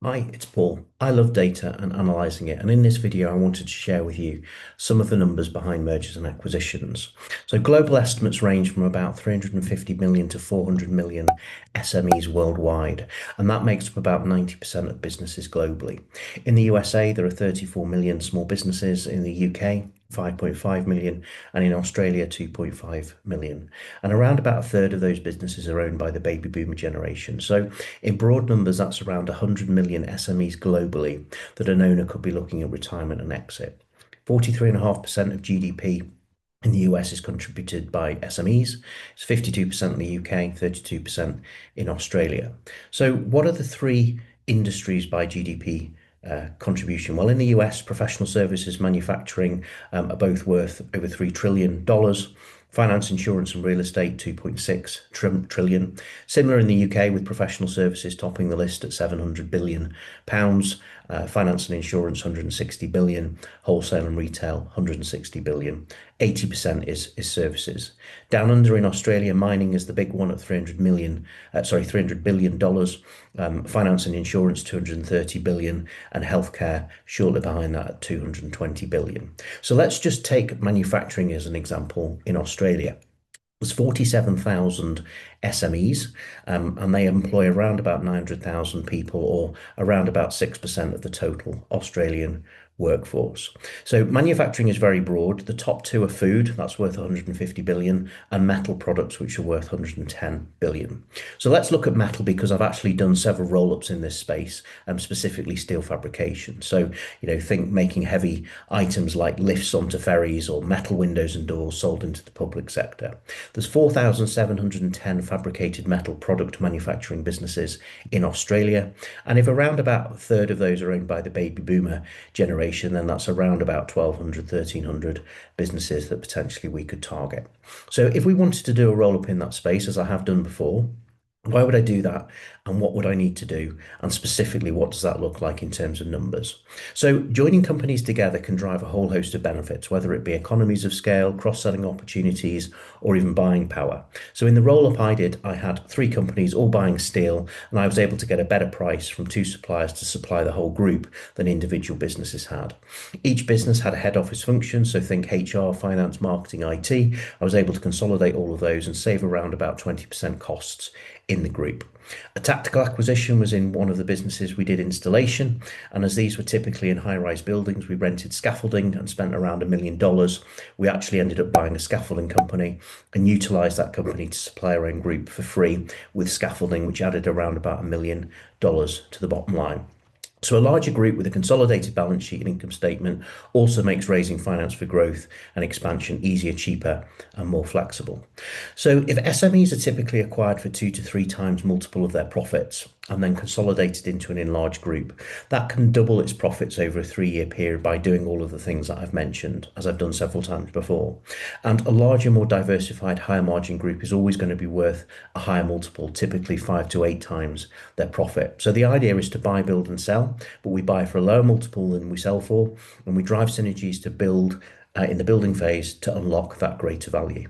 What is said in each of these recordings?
Hi, it's Paul. I love data and analysing it, and in this video, I wanted to share with you some of the numbers behind mergers and acquisitions. So, global estimates range from about 350 million to 400 million SMEs worldwide, and that makes up about 90% of businesses globally. In the USA, there are 34 million small businesses, in the UK, 5.5 million, and in Australia, 2.5 million. And around about a third of those businesses are owned by the baby boomer generation. So, in broad numbers, that's around 100 million SMEs globally that an owner could be looking at retirement and exit. 43.5% of GDP in the US is contributed by SMEs. It's 52% in the UK, 32% in Australia. So, what are the three industries by GDP contribution? Well, in the US, professional services, manufacturing are both worth over $3 trillion. Finance, insurance, and real estate, 2.6 trillion. Similar in the UK, with professional services topping the list at 700 billion pounds. Finance and insurance, 160 billion. Wholesale and retail, 160 billion. 80% is services. Down under in Australia, mining is the big one at 300 billion dollars. Finance and insurance, 230 billion, and healthcare shortly behind that at 220 billion. So let's just take manufacturing as an example in Australia. There's 47,000 SMEs, and they employ around about 900,000 people, or around about 6% of the total Australian workforce. So manufacturing is very broad. The top two are food, that's worth 150 billion, and metal products, which are worth 110 billion. So let's look at metal because I've actually done several roll-ups in this space, specifically steel fabrication. So, think making heavy items like lifts onto ferries or metal windows and doors sold into the public sector. There's 4,710 fabricated metal product manufacturing businesses in Australia. And if around about a third of those are owned by the baby boomer generation, then that's around about 1,200, 1,300 businesses that potentially we could target. So if we wanted to do a roll up in that space, as I have done before, why would I do that? And what would I need to do? And specifically, what does that look like in terms of numbers? So, joining companies together can drive a whole host of benefits, whether it be economies of scale, cross-selling opportunities, or even buying power. So, in the roll-up I did, I had three companies all buying steel, and I was able to get a better price from two suppliers to supply the whole group than individual businesses had. Each business had a head office function, so think HR, finance, marketing, IT. I was able to consolidate all of those and save around about 20% costs in the group. A tactical acquisition was in one of the businesses we did installation, and as these were typically in high-rise buildings, we rented scaffolding and spent around $1 million. We actually ended up buying a scaffolding company and utilised that company to supply our own group for free with scaffolding, which added around about $1 million to the bottom line. So a larger group with a consolidated balance sheet and income statement also makes raising finance for growth and expansion easier, cheaper, and more flexible. So if SMEs are typically acquired for 2 to 3 times multiple of their profits and then consolidated into an enlarged group, that can double its profits over a 3-year period by doing all of the things that I've mentioned, as I've done several times before. And a larger, more diversified, higher margin group is always going to be worth a higher multiple, typically 5 to 8 times their profit. So the idea is to buy, build, and sell, but we buy for a lower multiple than we sell for, and we drive synergies to build in the building phase to unlock that greater value.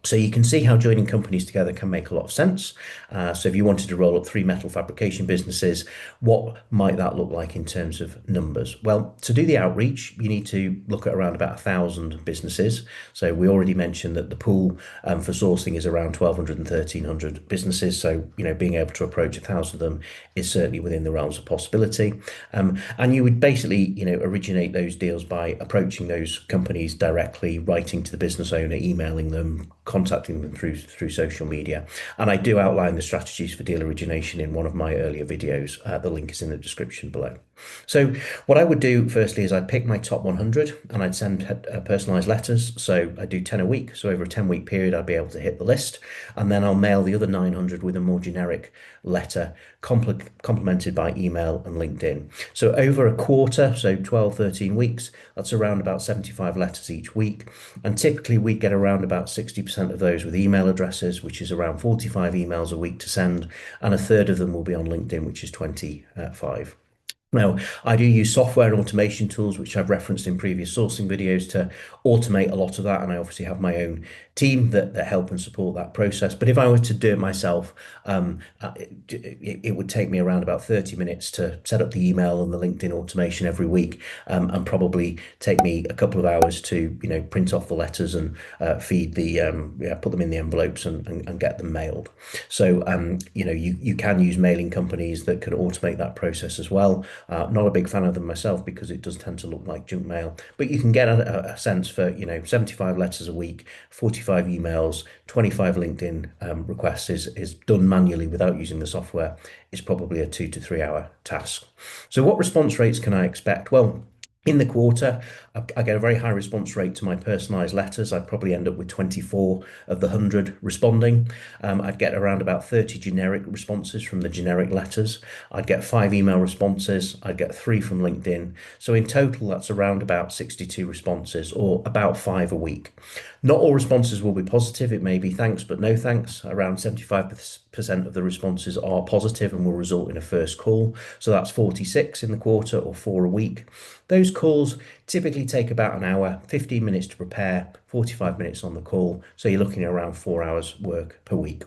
So you can see how joining companies together can make a lot of sense. So if you wanted to roll up three metal fabrication businesses, what might that look like in terms of numbers? Well, to do the outreach, you need to look at around about 1,000 businesses. So we already mentioned that the pool for sourcing is around 1,200 and 1,300 businesses. So, being able to approach 1,000 of them is certainly within the realms of possibility. And you would basically, originate those deals by approaching those companies directly, writing to the business owner, emailing them, contacting them through social media. And I do outline the strategies for deal origination in one of my earlier videos. The link is in the description below. So what I would do firstly is I'd pick my top 100 and I'd send personalized letters. So I do 10 a week. So over a 10-week period, I'd be able to hit the list. And then I'll mail the other 900 with a more generic letter complemented by email and LinkedIn. So over a quarter, so 12, 13 weeks, that's around about 75 letters each week. And typically we get around about 60% of those with email addresses, which is around 45 emails a week to send. And a third of them will be on LinkedIn, which is 25. Now, I do use software and automation tools, which I've referenced in previous sourcing videos, to automate a lot of that. And I obviously have my own team that help and support that process. But if I were to do it myself, it would take me around about 30 minutes to set up the email and the LinkedIn automation every week, and probably take me a couple of hours to, print off the letters and feed yeah, put them in the envelopes and get them mailed. So, you can use mailing companies that can automate that process as well. Not a big fan of them myself because it does tend to look like junk mail, but you can get a sense for, 75 letters a week, 45 emails, 25 LinkedIn requests is done manually without using the software. Is probably a 2 to 3 hour task. So what response rates can I expect? Well, in the quarter, I get a very high response rate to my personalized letters. I'd probably end up with 24 of the 100 responding. I'd get around about 30 generic responses from the generic letters. I'd get 5 email responses. I'd get 3 from LinkedIn. So in total, that's around about 62 responses, or about 5 a week. Not all responses will be positive. It may be thanks, but no thanks. Around 75% of the responses are positive and will result in a first call. So that's 46 in the quarter, or 4 a week. Those calls typically take about an hour, 15 minutes to prepare, 45 minutes on the call. So you're looking at around 4 hours work per week.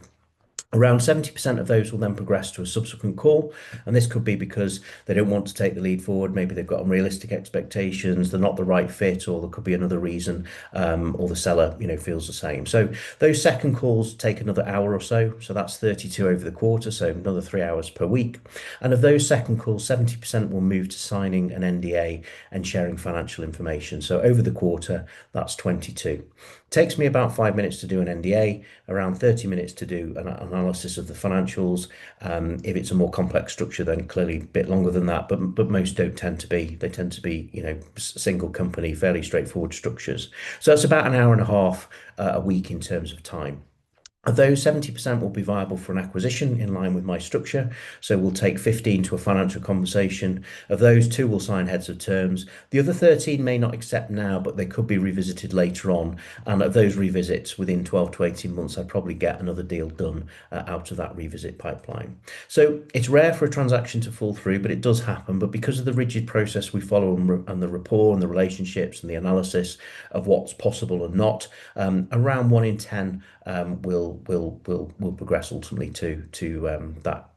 Around 70% of those will then progress to a subsequent call, and this could be because they don't want to take the lead forward. Maybe they've got unrealistic expectations, they're not the right fit, or there could be another reason, or the seller, feels the same. So those second calls take another hour or so. So that's 32 over the quarter, so another 3 hours per week. And of those second calls, 70% will move to signing an NDA and sharing financial information. So over the quarter, that's 22. Takes me about 5 minutes to do an NDA, around 30 minutes to do an analysis of the financials. If it's a more complex structure, then clearly a bit longer than that, but most don't tend to be. They tend to be, single company, fairly straightforward structures. So that's about an hour and a half a week in terms of time. Of those, 70% will be viable for an acquisition in line with my structure. So we'll take 15 to a financial conversation. Of those, 2 will sign heads of terms. The other 13 may not accept now, but they could be revisited later on. And of those revisits, within 12 to 18 months, I'd probably get another deal done out of that revisit pipeline. So it's rare for a transaction to fall through, but it does happen. But because of the rigid process we follow and the rapport and the relationships and the analysis of what's possible and not, around 1 in 10 will progress ultimately to that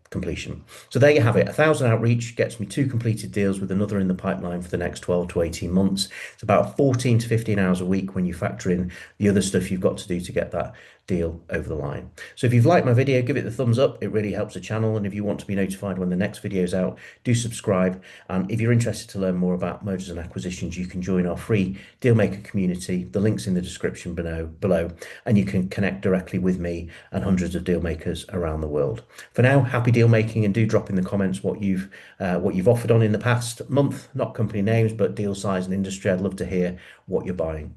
completion. So there you have it. 1,000 outreach gets me 2 completed deals with another in the pipeline for the next 12 to 18 months. It's about 14 to 15 hours a week when you factor in the other stuff you've got to do to get that deal over the line. So if you've liked my video, give it the thumbs up. It really helps the channel. And if you want to be notified when the next video is out, do subscribe. And if you're interested to learn more about mergers and acquisitions, you can join our free Dealmaker community. The link's in the description below, and you can connect directly with me and hundreds of deal makers around the world. For now, happy deal making, and do drop in the comments what you've offered on in the past month, not company names, but deal size and industry. I'd love to hear what you're buying.